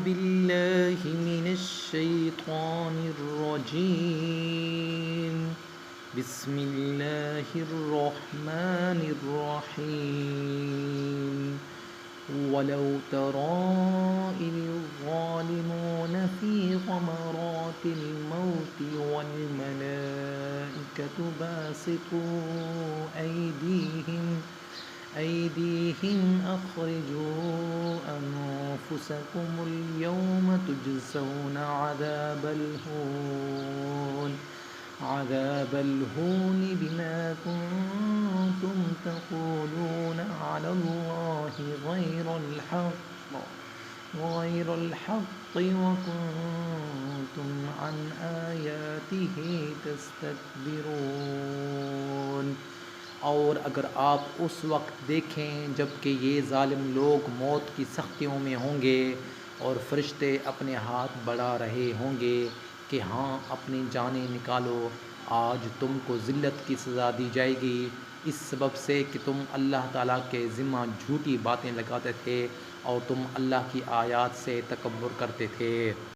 बिल्लाहि मिनश्शैतानिर्रजीम बिस्मिल्लाहिर्रहमानिर्रहीम वलौ तरा इज़ फ़ी ग़मरातिल मौति वल मलाइकतु बासितू أيديهم أخرجوا أنفسكم اليوم تجزون عذاب الهون بما كنتم تقولون على الله غير الحق وكنتم عن آياته تستكبرون। और अगर आप उस वक्त देखें जबकि ये ज़ालिम लोग मौत की सख्तियों में होंगे और फ़रिश्ते अपने हाथ बढ़ा रहे होंगे कि हाँ अपनी जानें निकालो, आज तुमको ज़िल्लत की सज़ा दी जाएगी इस सबब से कि तुम अल्लाह ताला के ज़िम्मा झूठी बातें लगाते थे और तुम अल्लाह की आयत से तकब्बुर करते थे।